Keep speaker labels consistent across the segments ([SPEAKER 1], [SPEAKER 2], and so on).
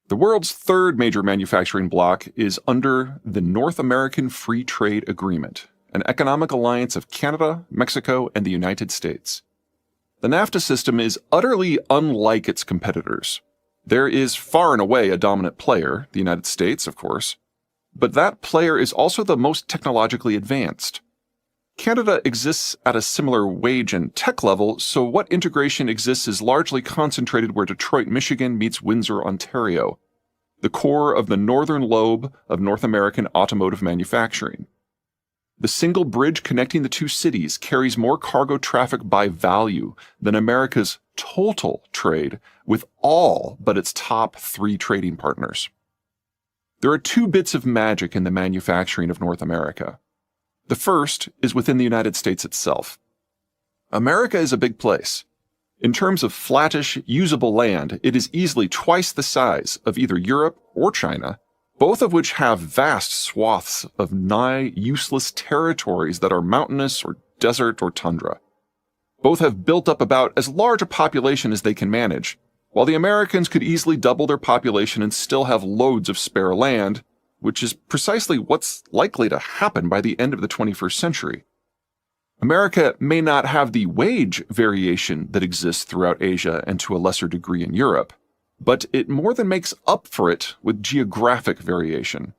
[SPEAKER 1] The world's third major manufacturing bloc is under the North American Free Trade Agreement, an economic alliance of Canada, Mexico, and the United States. The NAFTA system is utterly unlike its competitors. There is far and away a dominant player, the United States, of course, but that player is also the most technologically advanced. Canada exists at a similar wage and tech level, so what integration exists is largely concentrated where Detroit, Michigan meets Windsor, Ontario, the core of the northern lobe of North American automotive manufacturing. The single bridge connecting the two cities carries more cargo traffic by value than America's total trade with all but its top 3 trading partners. There are 2 bits of magic in the manufacturing of North America. The first is within the United States itself. America is a big place. In terms of flattish, usable land, it is easily twice the size of either Europe or China, both of which have vast swaths of nigh useless territories that are mountainous or desert or tundra. Both have built up about as large a population as they can manage, while the Americans could easily double their population and still have loads of spare land, which is precisely what's likely to happen by the end of the 21st century. America may not have the wage variation that exists throughout Asia and to a lesser degree in Europe, but it more than makes up for it with geographic variation.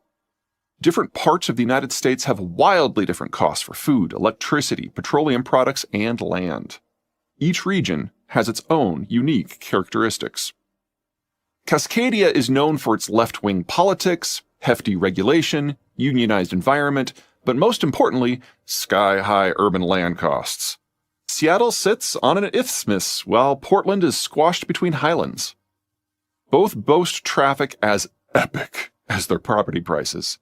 [SPEAKER 1] Different parts of the United States have wildly different costs for food, electricity, petroleum products, and land. Each region has its own unique characteristics. Cascadia is known for its left-wing politics, hefty regulation, unionized environment, but most importantly, sky-high urban land costs. Seattle sits on an isthmus, while Portland is squashed between highlands. Both boast traffic as epic as their property prices.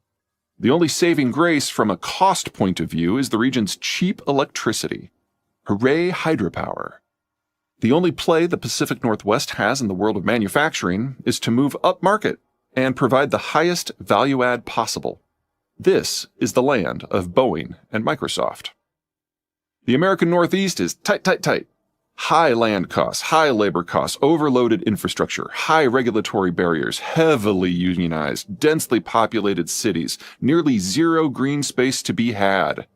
[SPEAKER 1] The only saving grace from a cost point of view is the region's cheap electricity. Hooray, hydropower. The only play the Pacific Northwest has in the world of manufacturing is to move upmarket and provide the highest value add possible. This is the land of Boeing and Microsoft. The American Northeast is tight. High land costs, high labor costs, overloaded infrastructure, high regulatory barriers, heavily unionized, densely populated cities, nearly zero green space to be had.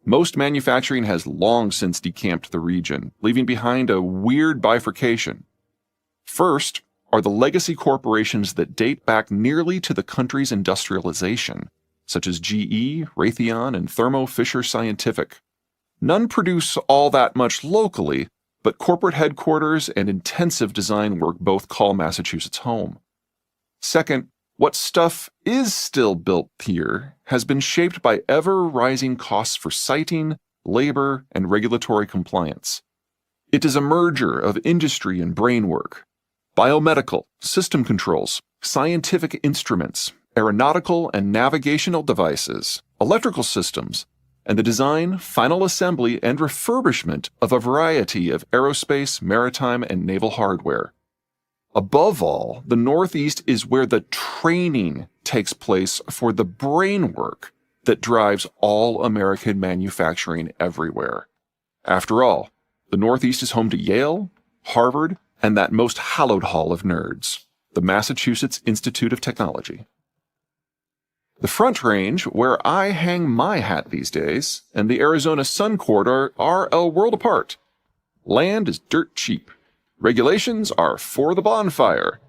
[SPEAKER 1] Most manufacturing has long since decamped the region, leaving behind a weird bifurcation. First are the legacy corporations that date back nearly to the country's industrialization, such as GE, Raytheon, and Thermo Fisher Scientific. None produce all that much locally, but corporate headquarters and intensive design work both call Massachusetts home. Second, what stuff is still built here has been shaped by ever-rising costs for siting, labor, and regulatory compliance. It is a merger of industry and brain work, biomedical, system controls, scientific instruments, aeronautical and navigational devices, electrical systems, and the design, final assembly, and refurbishment of a variety of aerospace, maritime, and naval hardware. Above all, the Northeast is where the training takes place for the brain work that drives all American manufacturing everywhere. After all, the Northeast is home to Yale, Harvard, and that most hallowed hall of nerds, the Massachusetts Institute of Technology. The Front Range, where I hang my hat these days, and the Arizona Sun Corridor are a world apart. Land is dirt cheap. Regulations are for the bonfire.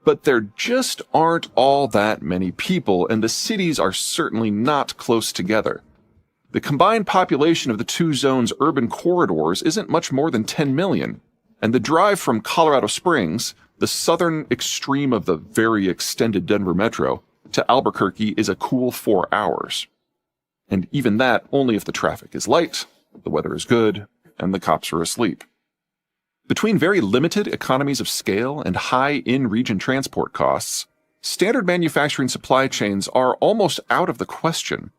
[SPEAKER 1] But there just aren't all that many people, and the cities are certainly not close together. The combined population of the two zones' urban corridors isn't much more than 10 million, and the drive from Colorado Springs, the southern extreme of the very extended Denver metro, to Albuquerque is a cool 4 hours. And even that only if the traffic is light, the weather is good, and the cops are asleep. Between very limited economies of scale and high in-region transport costs, standard manufacturing supply chains are almost out of the question.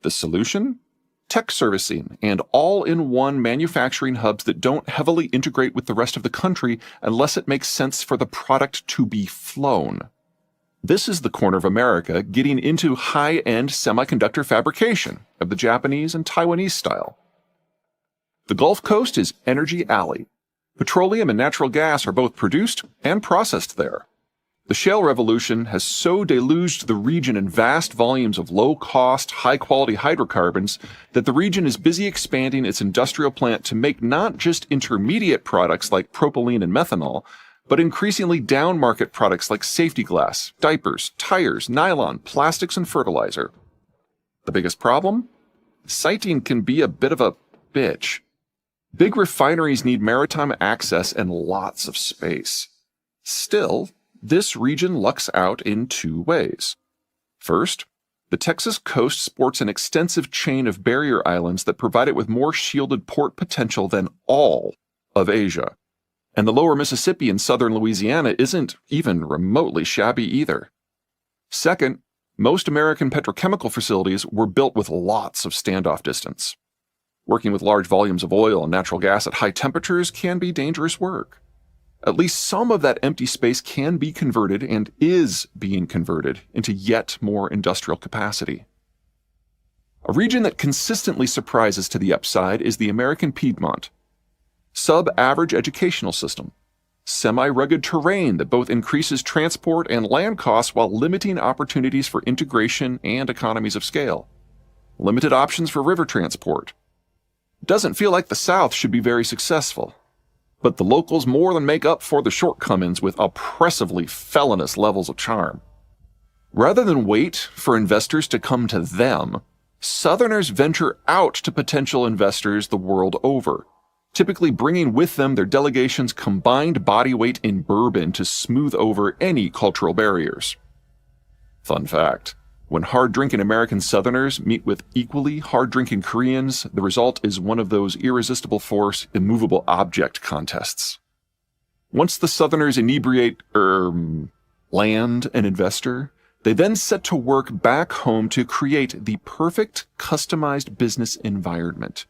[SPEAKER 1] The solution? Tech servicing and all-in-one manufacturing hubs that don't heavily integrate with the rest of the country unless it makes sense for the product to be flown. This is the corner of America getting into high-end semiconductor fabrication of the Japanese and Taiwanese style. The Gulf Coast is Energy Alley. Petroleum and natural gas are both produced and processed there. The shale revolution has so deluged the region in vast volumes of low-cost, high-quality hydrocarbons that the region is busy expanding its industrial plant to make not just intermediate products like propylene and methanol, but increasingly down-market products like safety glass, diapers, tires, nylon, plastics, and fertilizer. The biggest problem? Siting can be a bit of a bitch. Big refineries need maritime access and lots of space. Still, this region lucks out in two ways. First, the Texas coast sports an extensive chain of barrier islands that provide it with more shielded port potential than all of Asia. And the lower Mississippi in southern Louisiana isn't even remotely shabby either. Second, most American petrochemical facilities were built with lots of standoff distance. Working with large volumes of oil and natural gas at high temperatures can be dangerous work. At least some of that empty space can be converted and is being converted into yet more industrial capacity. A region that consistently surprises to the upside is the American Piedmont. Sub-average educational system, semi-rugged terrain that both increases transport and land costs while limiting opportunities for integration and economies of scale. Limited options for river transport. Doesn't feel like the South should be very successful. But the locals more than make up for the shortcomings with oppressively felonious levels of charm. Rather than wait for investors to come to them, Southerners venture out to potential investors the world over, typically bringing with them their delegation's combined body weight in bourbon to smooth over any cultural barriers. Fun fact. When hard-drinking American Southerners meet with equally hard-drinking Koreans, the result is one of those irresistible force, immovable object contests. Once the Southerners inebriate, land an investor, they then set to work back home to create the perfect customized business environment.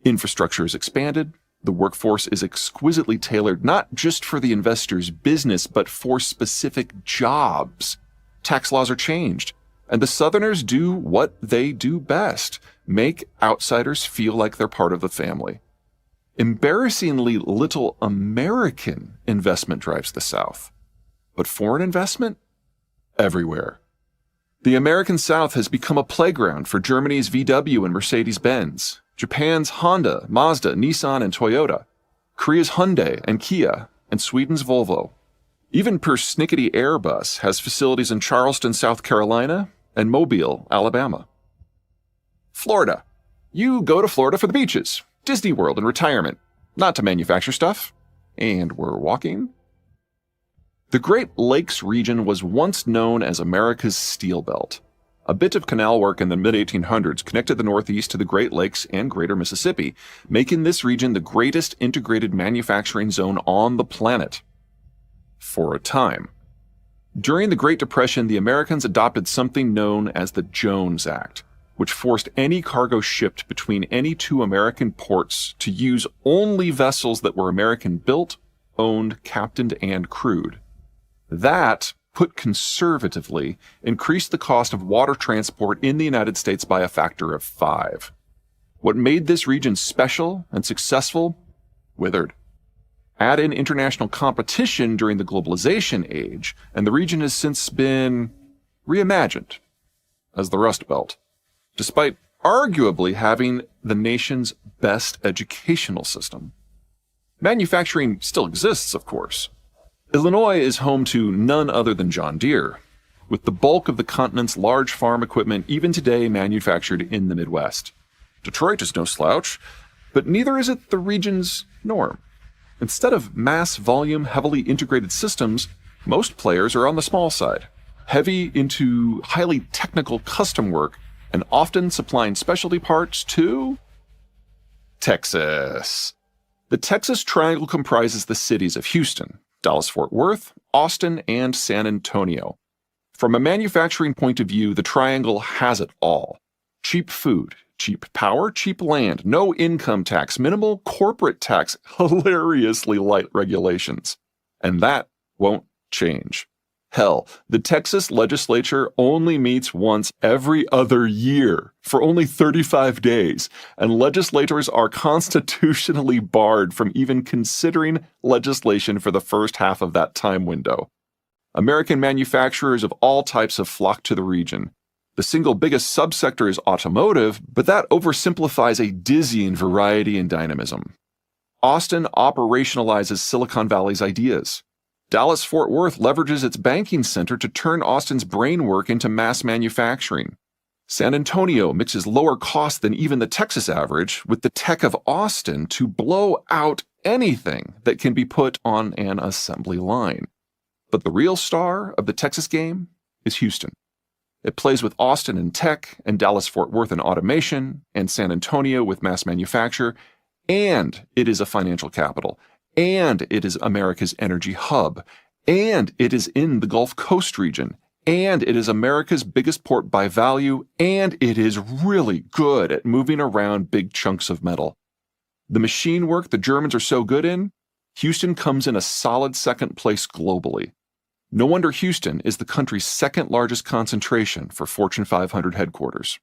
[SPEAKER 1] Infrastructure is expanded, the workforce is exquisitely tailored not just for the investor's business, but for specific jobs. Tax laws are changed. And the Southerners do what they do best, make outsiders feel like they're part of the family. Embarrassingly little American investment drives the South. But foreign investment? Everywhere. The American South has become a playground for Germany's VW and Mercedes-Benz, Japan's Honda, Mazda, Nissan, and Toyota, Korea's Hyundai and Kia, and Sweden's Volvo. Even persnickety Airbus has facilities in Charleston, South Carolina, and Mobile, Alabama. Florida. You go to Florida for the beaches, Disney World, and retirement, not to manufacture stuff. And we're walking. The Great Lakes region was once known as America's Steel Belt. A bit of canal work in the mid-1800s connected the Northeast to the Great Lakes and Greater Mississippi, making this region the greatest integrated manufacturing zone on the planet. For a time. During the Great Depression, the Americans adopted something known as the Jones Act, which forced any cargo shipped between any two American ports to use only vessels that were American-built, owned, captained, and crewed. That, put conservatively, increased the cost of water transport in the United States by a factor of 5. What made this region special and successful? Withered. Add in international competition during the globalization age, and the region has since been reimagined as the Rust Belt, despite arguably having the nation's best educational system. Manufacturing still exists, of course. Illinois is home to none other than John Deere, with the bulk of the continent's large farm equipment even today manufactured in the Midwest. Detroit is no slouch, but neither is it the region's norm. Instead of mass volume, heavily integrated systems, most players are on the small side, heavy into highly technical custom work, and often supplying specialty parts to Texas. The Texas Triangle comprises the cities of Houston, Dallas-Fort Worth, Austin, and San Antonio. From a manufacturing point of view, the Triangle has it all. Cheap food, cheap power, cheap land, no income tax, minimal corporate tax, hilariously light regulations. And that won't change. Hell, the Texas legislature only meets once every other year for only 35 days, and legislators are constitutionally barred from even considering legislation for the first half of that time window. American manufacturers of all types have flocked to the region. The single biggest subsector is automotive, but that oversimplifies a dizzying variety and dynamism. Austin operationalizes Silicon Valley's ideas. Dallas-Fort Worth leverages its banking center to turn Austin's brainwork into mass manufacturing. San Antonio mixes lower cost than even the Texas average with the tech of Austin to blow out anything that can be put on an assembly line. But the real star of the Texas game is Houston. It plays with Austin in tech, and Dallas-Fort Worth in automation, and San Antonio with mass manufacture, and it is a financial capital, and it is America's energy hub, and it is in the Gulf Coast region, and it is America's biggest port by value, and it is really good at moving around big chunks of metal. The machine work the Germans are so good in, Houston comes in a solid second place globally. No wonder Houston is the country's second largest concentration for Fortune 500 headquarters.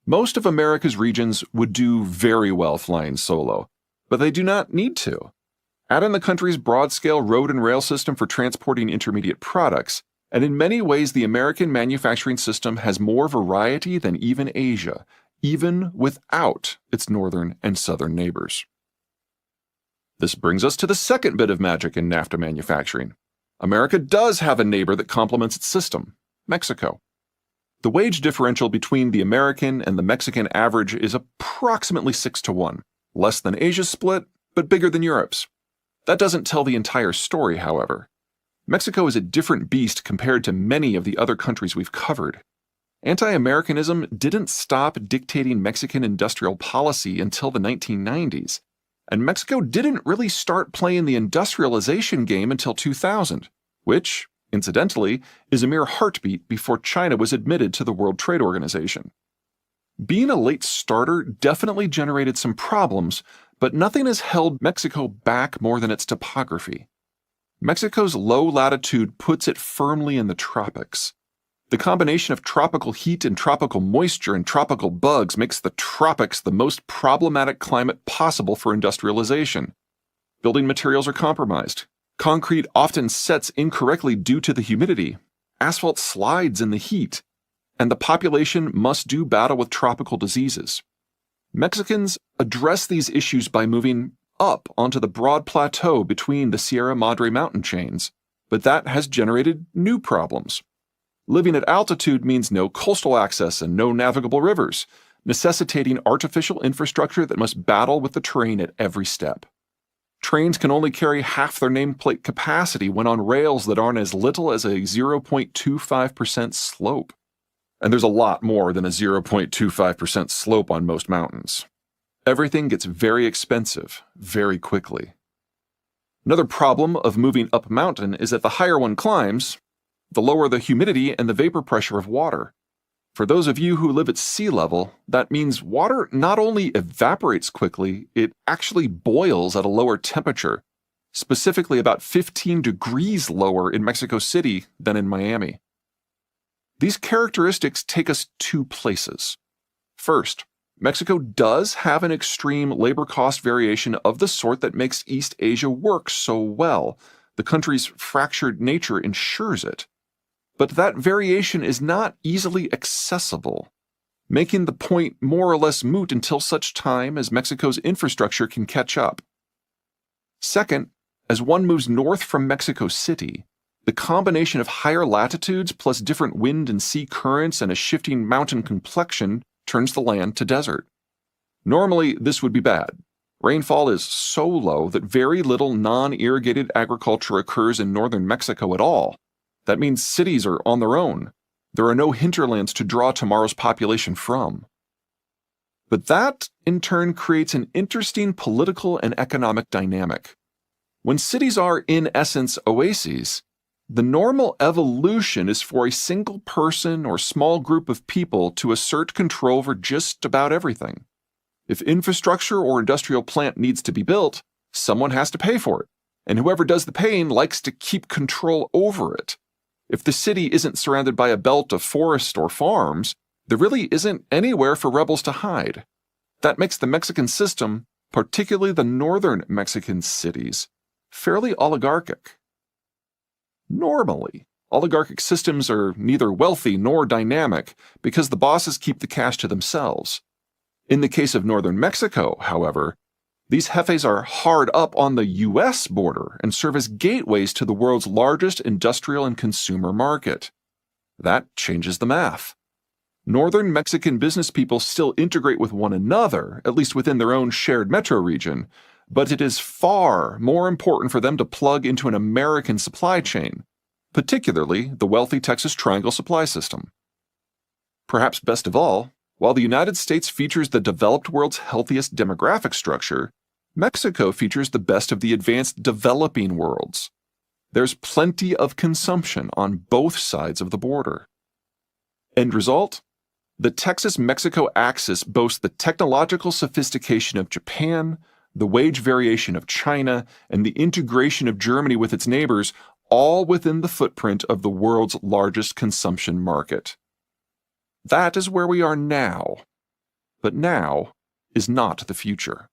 [SPEAKER 1] Most of America's regions would do very well flying solo, but they do not need to. Add in the country's broad-scale road and rail system for transporting intermediate products, and in many ways the American manufacturing system has more variety than even Asia, even without its northern and southern neighbors. This brings us to the second bit of magic in NAFTA manufacturing. America does have a neighbor that complements its system, Mexico. The wage differential between the American and the Mexican average is approximately 6-to-1, less than Asia's split, but bigger than Europe's. That doesn't tell the entire story, however. Mexico is a different beast compared to many of the other countries we've covered. Anti-Americanism didn't stop dictating Mexican industrial policy until the 1990s. And Mexico didn't really start playing the industrialization game until 2000, which, incidentally, is a mere heartbeat before China was admitted to the World Trade Organization. Being a late starter definitely generated some problems, but nothing has held Mexico back more than its topography. Mexico's low latitude puts it firmly in the tropics. The combination of tropical heat and tropical moisture and tropical bugs makes the tropics the most problematic climate possible for industrialization. Building materials are compromised. Concrete often sets incorrectly due to the humidity. Asphalt slides in the heat. And the population must do battle with tropical diseases. Mexicans address these issues by moving up onto the broad plateau between the Sierra Madre mountain chains, but that has generated new problems. Living at altitude means no coastal access and no navigable rivers, necessitating artificial infrastructure that must battle with the terrain at every step. Trains can only carry half their nameplate capacity when on rails that aren't as little as a 0.25% slope. And there's a lot more than a 0.25% slope on most mountains. Everything gets very expensive very quickly. Another problem of moving up mountain is that the higher one climbs, the lower the humidity and the vapor pressure of water. For those of you who live at sea level, that means water not only evaporates quickly, it actually boils at a lower temperature, specifically about 15 degrees lower in Mexico City than in Miami. These characteristics take us two places. First, Mexico does have an extreme labor cost variation of the sort that makes East Asia work so well. The country's fractured nature ensures it. But that variation is not easily accessible, making the point more or less moot until such time as Mexico's infrastructure can catch up. Second, as one moves north from Mexico City, the combination of higher latitudes plus different wind and sea currents and a shifting mountain complexion turns the land to desert. Normally, this would be bad. Rainfall is so low that very little non-irrigated agriculture occurs in northern Mexico at all. That means cities are on their own. There are no hinterlands to draw tomorrow's population from. But that, in turn, creates an interesting political and economic dynamic. When cities are, in essence, oases, the normal evolution is for a single person or small group of people to assert control over just about everything. If infrastructure or industrial plant needs to be built, someone has to pay for it, and whoever does the paying likes to keep control over it. If the city isn't surrounded by a belt of forest or farms, there really isn't anywhere for rebels to hide. That makes the Mexican system, particularly the northern Mexican cities, fairly oligarchic. Normally, oligarchic systems are neither wealthy nor dynamic because the bosses keep the cash to themselves. In the case of northern Mexico, however, these jefes are hard up on the U.S. border and serve as gateways to the world's largest industrial and consumer market. That changes the math. Northern Mexican business people still integrate with one another, at least within their own shared metro region, but it is far more important for them to plug into an American supply chain, particularly the wealthy Texas Triangle supply system. Perhaps best of all, while the United States features the developed world's healthiest demographic structure, Mexico features the best of the advanced developing worlds. There's plenty of consumption on both sides of the border. End result? The Texas-Mexico axis boasts the technological sophistication of Japan, the wage variation of China, and the integration of Germany with its neighbors, all within the footprint of the world's largest consumption market. That is where we are now. But now is not the future.